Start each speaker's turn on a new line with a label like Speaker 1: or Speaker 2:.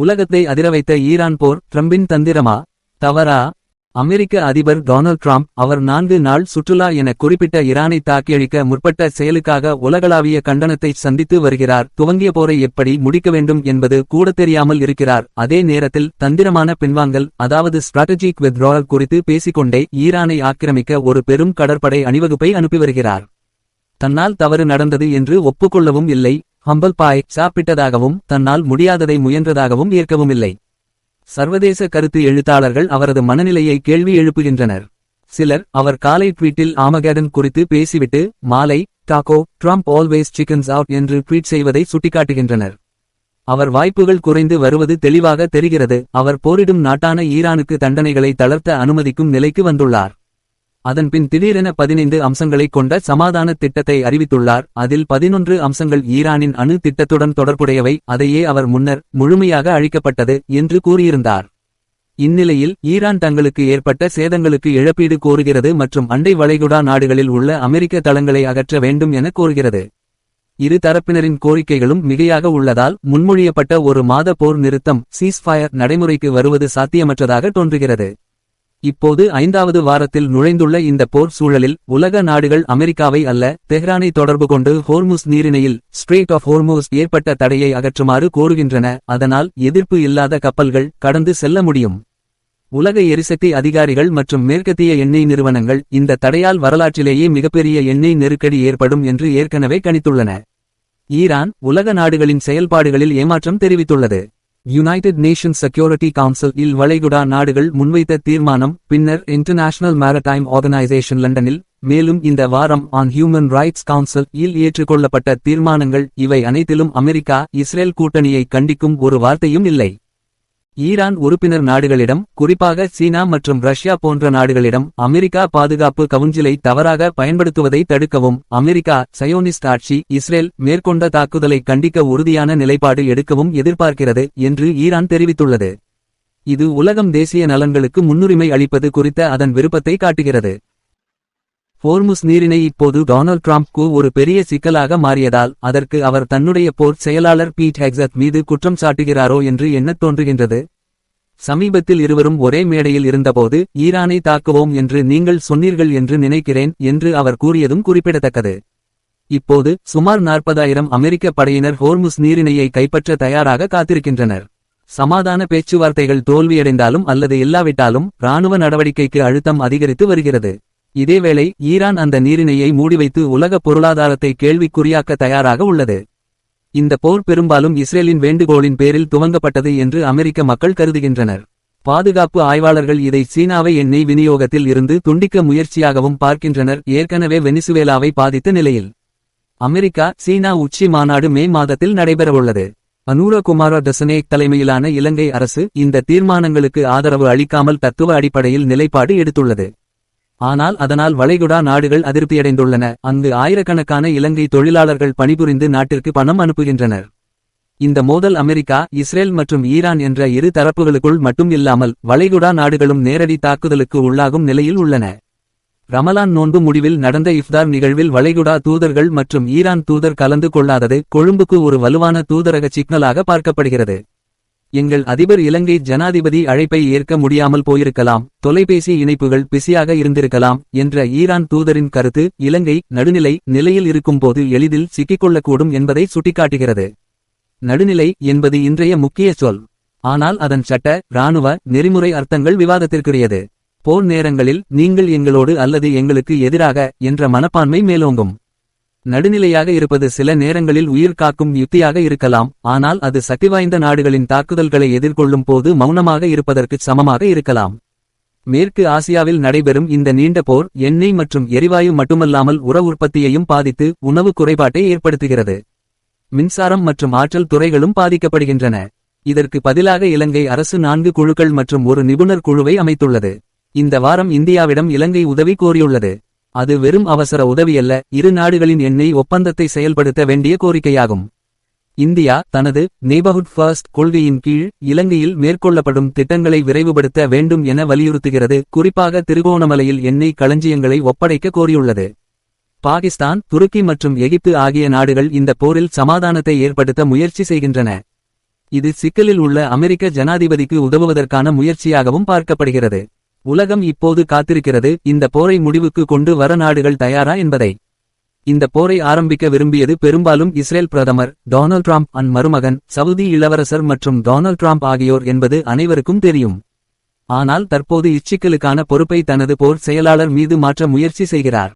Speaker 1: உலகத்தை அதிரவைத்த ஈரான் போர் ட்ரம்பின் தந்திரமா? தவறா? அமெரிக்க அதிபர் டொனால்ட் ட்ரம்ப் அவர் 4 நாள் சுற்றுலா என குறிப்பிட்ட ஈரானை தாக்கியழிக்க முற்பட்ட செயலுக்காக உலகளாவிய கண்டனத்தை சந்தித்து வருகிறார். துவங்கிய போரை எப்படி முடிக்க வேண்டும் என்பது கூட தெரியாமல் இருக்கிறார். அதே நேரத்தில் தந்திரமான பின்வாங்கல், அதாவது ஸ்ட்ராட்டஜிக் வித்ட்ராவல் குறித்து பேசிக்கொண்டே ஈரானை ஆக்கிரமிக்க ஒரு பெரும் கடற்படை அணிவகுப்பை அனுப்பி வருகிறார். தன்னால் தவறு நடந்தது என்று ஒப்புக்கொள்ளவும் இல்லை. ஹம்பல் பாய் சாப்பிட்டதாகவும் தன்னால் முடியாததை முயன்றதாகவும் ஏற்கவும் இல்லை. சர்வதேச கருத்து எழுத்தாளர்கள் அவரது மனநிலையை கேள்வி எழுப்புகின்றனர். சிலர் அவர் காலை ட்வீட்டில் ஆமகேடன் குறித்து பேசிவிட்டு மாலை டாக்கோ ட்ரம்ப் ஆல்வேஸ் சிக்கன்ஸ் அவுட் என்று ட்வீட் செய்வதை சுட்டிக்காட்டுகின்றனர். அவர் வாய்ப்புகள் குறைந்து வருவது தெளிவாக தெரிகிறது. அவர் போரிடும் நாட்டான ஈரானுக்கு தண்டனைகளை தளர்த்த அனுமதிக்கும் நிலைக்கு வந்துள்ளார். அதன்பின் திடீரென 15 அம்சங்களைக் கொண்ட சமாதான திட்டத்தை அறிவித்துள்ளார். அதில் 11 அம்சங்கள் ஈரானின் அணு திட்டத்துடன் தொடர்புடையவை. அதையே அவர் முன்னர் முழுமையாக அழிக்கப்பட்டது என்று கூறியிருந்தார். இந்நிலையில் ஈரான் தங்களுக்கு ஏற்பட்ட சேதங்களுக்கு இழப்பீடு கோருகிறது மற்றும் அண்டை வளைகுடா நாடுகளில் உள்ள அமெரிக்க தளங்களை அகற்ற வேண்டும் என கோருகிறது. இரு தரப்பினரின் கோரிக்கைகளும் மிகையாக உள்ளதால் முன்மொழியப்பட்ட ஒரு மாத போர் நிறுத்தம் சீஸ்ஃபயர் நடைமுறைக்கு வருவது சாத்தியமற்றதாக தோன்றுகிறது. இப்போது 5வது வாரத்தில் நுழைந்துள்ள இந்த போர் சூழலில் உலக நாடுகள் அமெரிக்காவை அல்ல தெஹ்ரானை தொடர்பு கொண்டு ஹோர்முஸ் நீரிணையில் ஸ்ட்ரெய்ட் ஆஃப் ஹோர்முஸ் ஏற்பட்ட தடையை அகற்றுமாறு கோருகின்றன. அதனால் எதிர்ப்பு இல்லாத கப்பல்கள் கடந்து செல்ல முடியும். உலக எரிசக்தி அதிகாரிகள் மற்றும் மேற்கத்திய எண்ணெய் நிறுவனங்கள் இந்த தடையால் வரலாற்றிலேயே மிகப்பெரிய எண்ணெய் நெருக்கடி ஏற்படும் என்று ஏற்கனவே கணித்துள்ளன. ஈரான் உலக நாடுகளின் செயல்பாடுகளில் ஏமாற்றம் தெரிவித்துள்ளது. யுனைடெட் நேஷன்ஸ் செக்யூரிட்டி கவுன்சில் இல் வளைகுடா நாடுகள் முன்வைத்த தீர்மானம், பின்னர் இன்டர்நேஷனல் மேரிடைம் ஆர்கனைசேஷன் லண்டனில், மேலும் இந்த வாரம் ஆன் ஹியூமன் ரைட்ஸ் கவுன்சில் இல் ஏற்றுக்கொள்ளப்பட்ட தீர்மானங்கள், இவை அனைத்திலும் அமெரிக்கா இஸ்ரேல் கூட்டணியை கண்டிக்கும் ஒரு வார்த்தையும் இல்லை. ஈரான் உறுப்பினர் நாடுகளிடம், குறிப்பாக சீனா மற்றும் ரஷ்யா போன்ற நாடுகளிடம் அமெரிக்கா பாதுகாப்பு கவுன்சிலை தவறாக பயன்படுத்துவதை தடுக்கவும் அமெரிக்கா சயோனிஸ்ட் ஆட்சி இஸ்ரேல் மேற்கொண்ட தாக்குதலை கண்டிக்க உறுதியான நிலைப்பாடு எடுக்கவும் எதிர்பார்க்கிறது என்று ஈரான் தெரிவித்துள்ளது. இது உலகம் தேசிய நலன்களுக்கு முன்னுரிமை அளிப்பது குறித்த அதன் விருப்பத்தை காட்டுகிறது. ஹோர்முஸ் நீரிணை இப்போது டொனால்ட் ட்ரம்ப்க்கு ஒரு பெரிய சிக்கலாக மாறியதால் அதற்கு அவர் தன்னுடைய போர் செயலாளர் பீட் ஹெக்ஸத் மீது குற்றம் சாட்டுகிறாரோ என்று எண்ணத் தோன்றுகின்றது. சமீபத்தில் இருவரும் ஒரே மேடையில் இருந்தபோது ஈரானை தாக்குவோம் என்று நீங்கள் சொன்னீர்கள் என்று நினைக்கிறேன் என்று அவர் கூறியதும் குறிப்பிடத்தக்கது. இப்போது சுமார் 40,000 அமெரிக்க படையினர் ஹோர்முஸ் நீரிணையை கைப்பற்ற தயாராக காத்திருக்கின்றனர். சமாதான பேச்சுவார்த்தைகள் தோல்வியடைந்தாலும் அல்லது இல்லாவிட்டாலும் இராணுவ நடவடிக்கைக்கு அழுத்தம் அதிகரித்து வருகிறது. இதேவேளை ஈரான் அந்த நீரிணையை மூடிவைத்து உலக பொருளாதாரத்தை கேள்விக்குறியாக்க தயாராக உள்ளது. இந்த போர் பெரும்பாலும் இஸ்ரேலின் வேண்டுகோளின் பேரில் துவங்கப்பட்டது என்று அமெரிக்க மக்கள் கருதுகின்றனர். பாதுகாப்பு ஆய்வாளர்கள் இதை சீனாவை எண்ணெய் விநியோகத்தில் இருந்து துண்டிக்க முயற்சியாகவும் பார்க்கின்றனர். ஏற்கனவே வெனிசுவேலாவை பாதித்த நிலையில் அமெரிக்கா சீனா உச்சி மாநாடு மே மாதத்தில் நடைபெறவுள்ளது. அனுரகுமார டசனேக் தலைமையிலான இலங்கை அரசு இந்த தீர்மானங்களுக்கு ஆதரவு அளிக்காமல் தத்துவ அடிப்படையில் நிலைப்பாடு எடுத்துள்ளது. ஆனால் அதனால் வளைகுடா நாடுகள் அதிருப்தியடைந்துள்ளன. அங்கு ஆயிரக்கணக்கான இலங்கை தொழிலாளர்கள் பணிபுரிந்து நாட்டிற்கு பணம் அனுப்புகின்றனர். இந்த மோதல் அமெரிக்கா இஸ்ரேல் மற்றும் ஈரான் என்ற இரு தரப்புகளுக்குள் மட்டும் இல்லாமல் வளைகுடா நாடுகளும் நேரடி தாக்குதலுக்கு உள்ளாகும் நிலையில் உள்ளன. ரமலான் நோன்பு முடிவில் நடந்த இஃப்தார் நிகழ்வில் வளைகுடா தூதர்கள் மற்றும் ஈரான் தூதர் கலந்து கொள்ளாதது கொழும்புக்கு ஒரு வலுவான தூதரக சிக்னலாக பார்க்கப்படுகிறது. எங்கள் அதிபர் இலங்கை ஜனாதிபதி அழைப்பை ஏற்க முடியாமல் போயிருக்கலாம், தொலைபேசி இணைப்புகள் பிஸியாக இருந்திருக்கலாம் என்ற ஈரான் தூதரின் கருத்து இலங்கை நடுநிலை நிலையில் இருக்கும்போது எளிதில் சிக்கிக்கொள்ளக்கூடும் என்பதை சுட்டிக்காட்டுகிறது. நடுநிலை என்பது இன்றைய முக்கிய சொல். ஆனால் அதன் சட்ட இராணுவ நெறிமுறை அர்த்தங்கள் விவாதத்திற்குரியது. போர் நேரங்களில் நீங்கள் எங்களோடு அல்லது எங்களுக்கு எதிராக என்ற மனப்பான்மை மேலோங்கும். நடுநிலையாக இருப்பது சில நேரங்களில் உயிர் காக்கும் யுத்தியாக இருக்கலாம், ஆனால் அது சக்திவாய்ந்த நாடுகளின் தாக்குதல்களை எதிர்கொள்ளும் போது மௌனமாக இருப்பதற்கு சமமாக இருக்கலாம். மேற்கு ஆசியாவில் நடைபெறும் இந்த நீண்ட போர் எண்ணெய் மற்றும் எரிவாயு மட்டுமல்லாமல் உர உற்பத்தியையும் பாதித்து உணவு குறைபாட்டை ஏற்படுத்துகிறது. மின்சாரம் மற்றும் ஆற்றல் துறைகளும் பாதிக்கப்படுகின்றன. இதற்கு பதிலாக இலங்கை அரசு 4 குழுக்கள் மற்றும் ஒரு நிபுணர் குழுவை அமைத்துள்ளது. இந்த வாரம் இந்தியாவிடம் இலங்கை உதவி கோரியுள்ளது. அது வெறும் அவசர உதவியல்ல, இரு நாடுகளின் எண்ணெய் ஒப்பந்தத்தை செயல்படுத்த வேண்டிய கோரிக்கையாகும். இந்தியா தனது நெய்பர்ஹுட் ஃபர்ஸ்ட் கொள்கையின் கீழ் இலங்கையில் மேற்கொள்ளப்படும் திட்டங்களை விரைவுபடுத்த வேண்டும் என வலியுறுத்துகிறது. குறிப்பாக திருகோணமலையில் எண்ணெய் களஞ்சியங்களை ஒப்படைக்க கோரியுள்ளது. பாகிஸ்தான், துருக்கி மற்றும் எகிப்து ஆகிய நாடுகள் இந்த போரில் சமாதானத்தை ஏற்படுத்த முயற்சி செய்கின்றன. இது சிக்கலில் உள்ள அமெரிக்க ஜனாதிபதிக்கு உதவுவதற்கான முயற்சியாகவும் பார்க்கப்படுகிறது. உலகம் இப்போது காத்திருக்கிறது, இந்த போரை முடிவுக்கு கொண்டு வர நாடுகள் தயாரா என்பதை. இந்த போரை ஆரம்பிக்க விரும்பியது பெரும்பாலும் இஸ்ரேல் பிரதமர் டொனால்ட் ட்ரம்ப் அன் மருமகன் சவுதி இளவரசர் மற்றும் டொனால்ட் ட்ரம்ப் ஆகியோர் என்பது அனைவருக்கும் தெரியும். ஆனால் தற்போது இச்சிக்கலுக்கான பொறுப்பை தனது போர் செயலாளர் மீது மாற்ற முயற்சி செய்கிறார்.